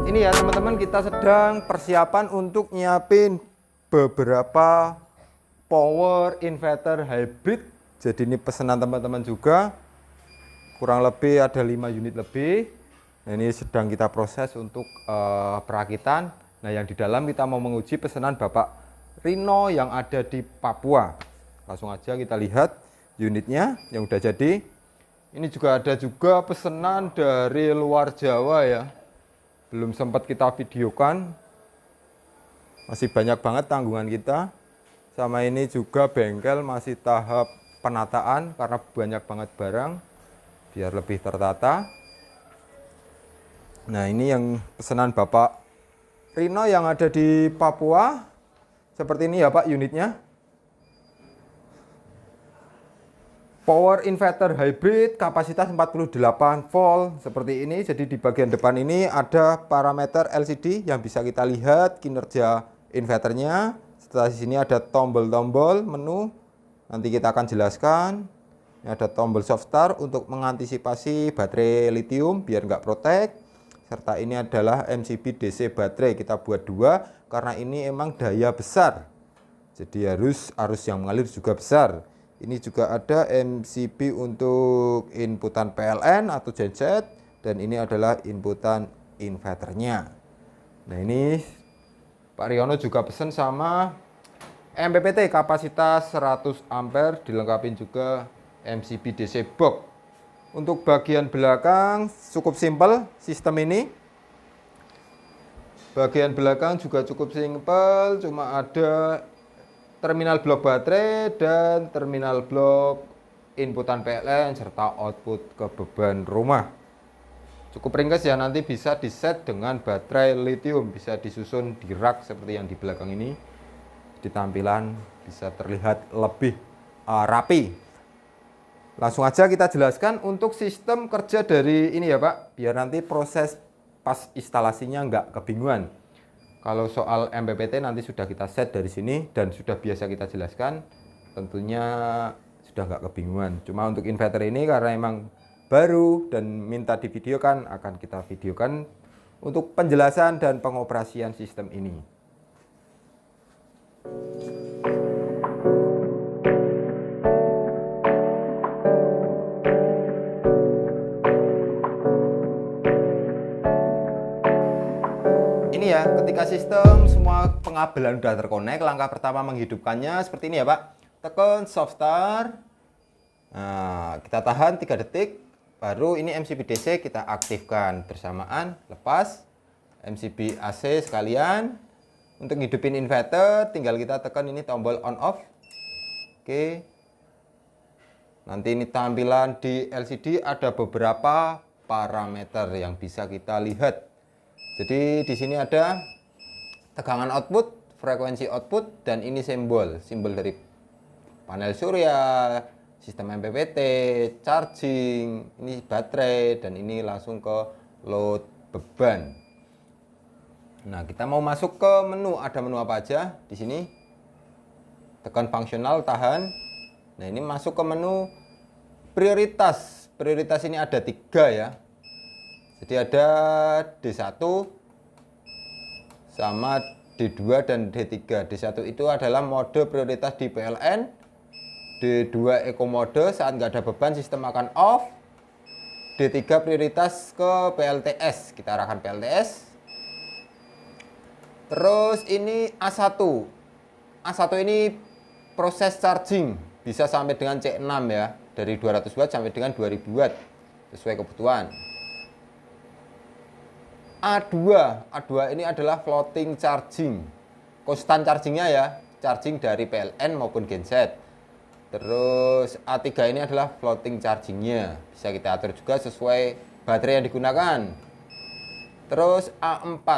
Ini ya teman-teman, kita sedang persiapan untuk nyiapin beberapa power inverter hybrid. Jadi ini pesanan teman-teman juga, kurang lebih ada 5 unit lebih. Nah, ini sedang kita proses untuk perakitan. Nah, yang di dalam kita mau menguji pesanan Bapak Rino yang ada di Papua. Langsung aja kita lihat unitnya yang udah jadi. Ini juga ada juga pesanan dari luar Jawa ya. Belum sempat kita videokan, masih banyak banget tanggungan kita. Sama ini juga bengkel masih tahap penataan karena banyak banget barang, biar lebih tertata. Nah, ini yang pesanan Bapak Rino yang ada di Papua. Seperti ini ya Pak unitnya. Power inverter hybrid kapasitas 48 volt seperti ini. Jadi di bagian depan ini ada parameter LCD yang bisa kita lihat kinerja inverternya. Setelah di sini ada tombol-tombol menu. Nanti kita akan jelaskan. Ini ada tombol soft start untuk mengantisipasi baterai lithium biar nggak protek. Serta ini adalah MCB DC baterai, kita buat 2 karena ini emang daya besar. Jadi harus arus yang mengalir juga besar. Ini juga ada MCB untuk inputan PLN atau genset, dan ini adalah inputan inverternya. Nah, ini Pak Riono juga pesan sama MPPT kapasitas 100 ampere, dilengkapi juga MCB DC box. Untuk bagian belakang cukup simpel sistem ini. Bagian belakang juga cukup simpel, cuma ada terminal blok baterai dan terminal blok inputan PLN serta output ke beban rumah. Cukup ringkas ya, nanti bisa di set dengan baterai lithium, bisa disusun di rak seperti yang di belakang ini. Di tampilan bisa terlihat lebih rapi. Langsung aja kita jelaskan untuk sistem kerja dari ini ya Pak, biar nanti proses pas instalasinya nggak kebingungan. Kalau soal MPPT nanti sudah kita set dari sini dan sudah biasa kita jelaskan, tentunya sudah nggak kebingungan. Cuma untuk inverter ini karena emang baru dan minta divideokan, akan kita videokan untuk penjelasan dan pengoperasian sistem ini. Ini ya, ketika sistem semua pengabelan sudah terkonek, langkah pertama menghidupkannya seperti ini ya Pak. Tekan soft start. Nah, kita tahan 3 detik. Baru ini MCB DC kita aktifkan bersamaan. Lepas MCB AC sekalian. Untuk hidupin inverter tinggal kita tekan ini tombol on off. Oke. Nanti ini tampilan di LCD ada beberapa parameter yang bisa kita lihat. Jadi di sini ada tegangan output, frekuensi output, dan ini simbol dari panel surya, sistem MPPT, charging, ini baterai, dan ini langsung ke load beban. Nah, kita mau masuk ke menu, ada menu apa aja di sini? Tekan fungsional, tahan. Nah, ini masuk ke menu prioritas. Prioritas ini ada 3 ya. Jadi ada D1 sama D2 dan D3. D1 itu adalah mode prioritas di PLN. D2 eco mode, saat nggak ada beban sistem akan off. D3 prioritas ke PLTS, kita arahkan PLTS. Terus ini A1. A1 ini proses charging, bisa sampai dengan C6 ya. Dari 200 watt sampai dengan 2000 watt sesuai kebutuhan. A2 ini adalah floating charging, konstan chargingnya ya, charging dari PLN maupun genset. Terus A3 ini adalah floating chargingnya, bisa kita atur juga sesuai baterai yang digunakan. Terus A4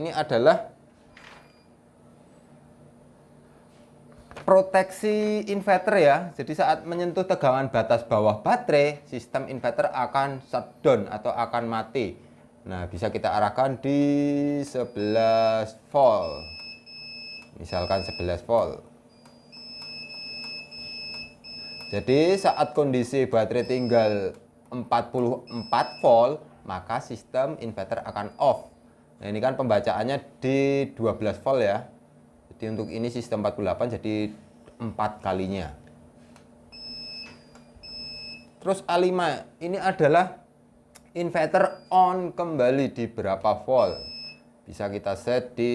ini adalah proteksi inverter ya. Jadi saat menyentuh tegangan batas bawah baterai, sistem inverter akan shutdown atau akan mati. Nah, bisa kita arahkan di 11 volt. Misalkan 11 volt. Jadi saat kondisi baterai tinggal 44 volt, maka sistem inverter akan off. Nah, ini kan pembacaannya di 12 volt ya. Jadi untuk ini sistem 48, jadi 4 kalinya. Terus A5 ini adalah inverter on kembali di berapa volt. Bisa kita set di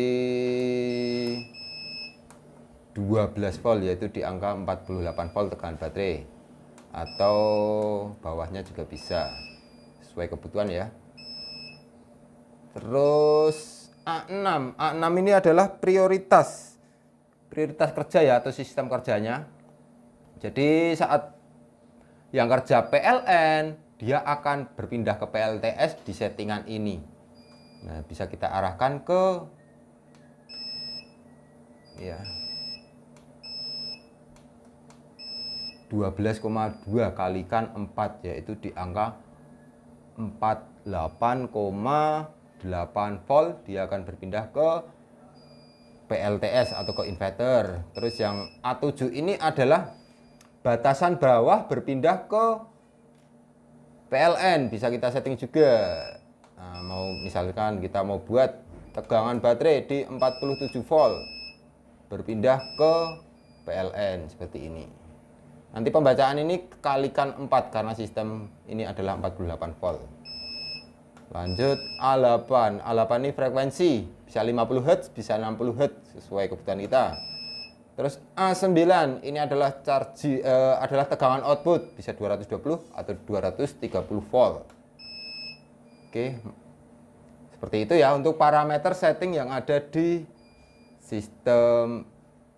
12 volt, yaitu di angka 48 volt tegangan baterai, atau bawahnya juga bisa sesuai kebutuhan ya. Terus A6 ini adalah prioritas kerja ya, atau sistem kerjanya. Jadi saat yang kerja PLN, dia akan berpindah ke PLTS di settingan ini. Nah, bisa kita arahkan ke ya 12,2 kalikan 4, yaitu di angka 48,8 volt. Dia akan berpindah ke PLTS atau ke inverter. Terus yang A7 ini adalah batasan bawah berpindah ke PLN. Bisa kita setting juga. Nah, misalkan kita mau buat tegangan baterai di 47 volt, berpindah ke PLN seperti ini. Nanti pembacaan ini kalikan 4 karena sistem ini adalah 48 volt. Lanjut A8. A8 ini frekuensi, bisa 50 Hz, bisa 60 Hz sesuai kebutuhan kita. Terus A9 ini adalah adalah tegangan output, bisa 220 atau 230 volt. Oke. Seperti itu ya untuk parameter setting yang ada di sistem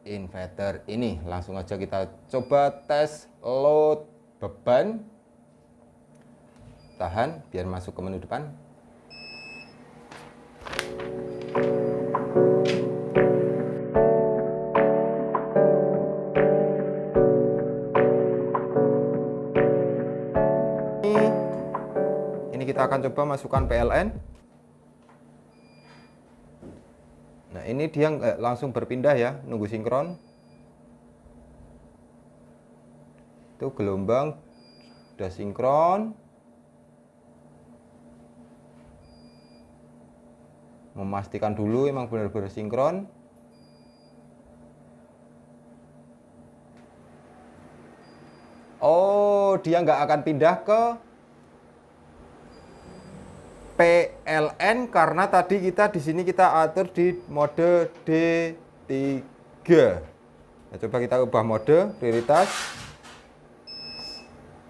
inverter ini. Langsung aja kita coba tes load beban. Tahan biar masuk ke menu depan. Ini kita akan coba masukkan PLN. Nah, ini dia langsung berpindah ya, nunggu sinkron. Itu gelombang udah sinkron. Memastikan dulu emang benar-benar sinkron. Oh, dia nggak akan pindah ke PLN karena tadi kita di sini kita atur di mode D3. Nah, coba kita ubah mode prioritas.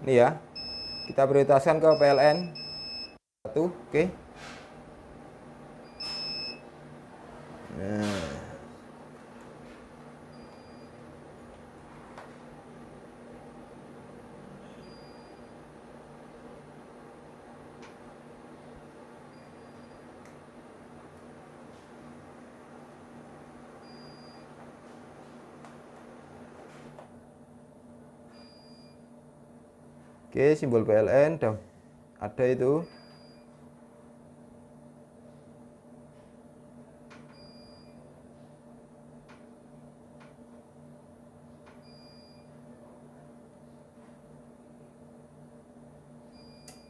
Ini ya. Kita prioritaskan ke PLN 1, oke. Nah. Oke, simbol PLN udah ada itu.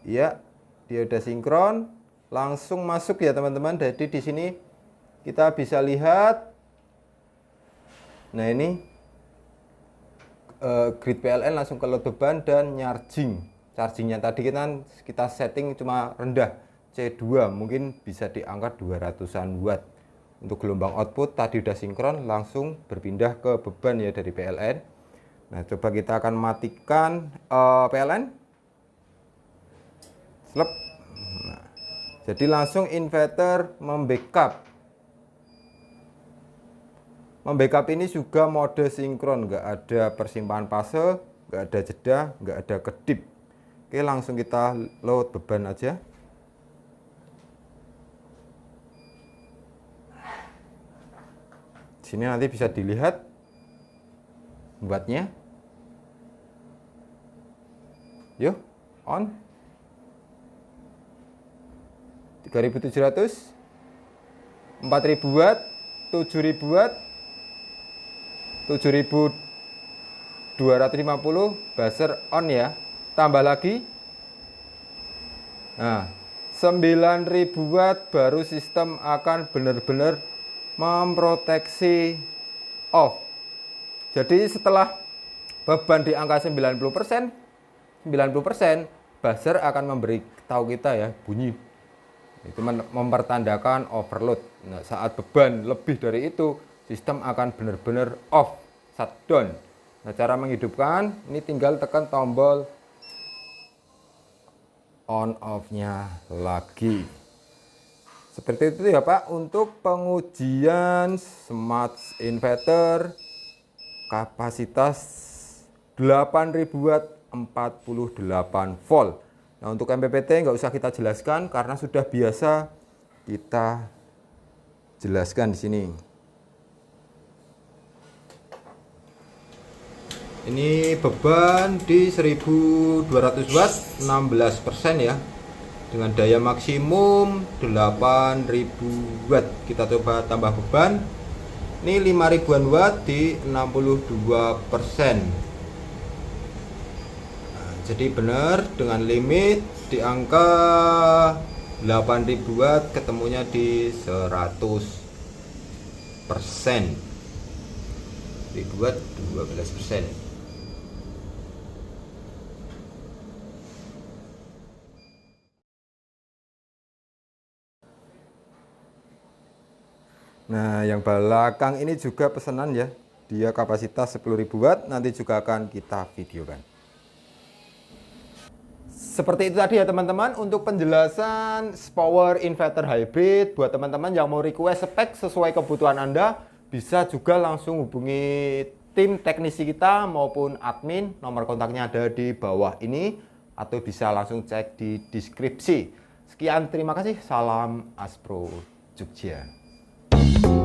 Ya, dia udah sinkron, langsung masuk ya teman-teman. Jadi di sini kita bisa lihat. Nah, ini grid PLN langsung ke load beban dan chargingnya tadi kita setting cuma rendah C2, mungkin bisa di angka 200-an watt. Untuk gelombang output tadi udah sinkron, langsung berpindah ke beban ya dari PLN. Nah, coba kita akan matikan PLN. Selep. Nah, jadi langsung inverter membackup ini juga mode sinkron, nggak ada persimpangan fase, nggak ada jeda, nggak ada kedip. Oke, langsung kita load beban aja. Sini nanti bisa dilihat buatnya. Yuk, on. 3700, 4000 watt, 7000 watt, 7250, buzzer on ya. Tambah lagi. Nah, 9000 watt baru sistem akan benar-benar memproteksi off. Jadi setelah beban di angka 90%, buzzer akan memberitahu kita ya bunyi. Itu mempertandakan overload. Nah, saat beban lebih dari itu, sistem akan benar-benar off, shutdown. Nah, cara menghidupkan ini tinggal tekan tombol on off-nya lagi. Seperti itu ya Pak untuk pengujian smart inverter kapasitas 8000 watt 48 volt. Nah, untuk MPPT nggak usah kita jelaskan karena sudah biasa kita jelaskan di sini. Ini beban di 1200 watt 16% ya. Dengan daya maksimum 8000 watt. Kita coba tambah beban. Ini 5000-an watt di 62%. Jadi benar dengan limit di angka 8000 watt ketemunya di 100%. 1000 watt 12%. Nah, yang belakang ini juga pesanan ya. Dia kapasitas 10.000 watt, nanti juga akan kita videokan. Seperti itu tadi ya teman-teman untuk penjelasan power inverter hybrid. Buat teman-teman yang mau request spek sesuai kebutuhan Anda, bisa juga langsung hubungi tim teknisi kita maupun admin. Nomor kontaknya ada di bawah ini atau bisa langsung cek di deskripsi. Sekian, terima kasih. Salam Aspro Jogja. Thank you.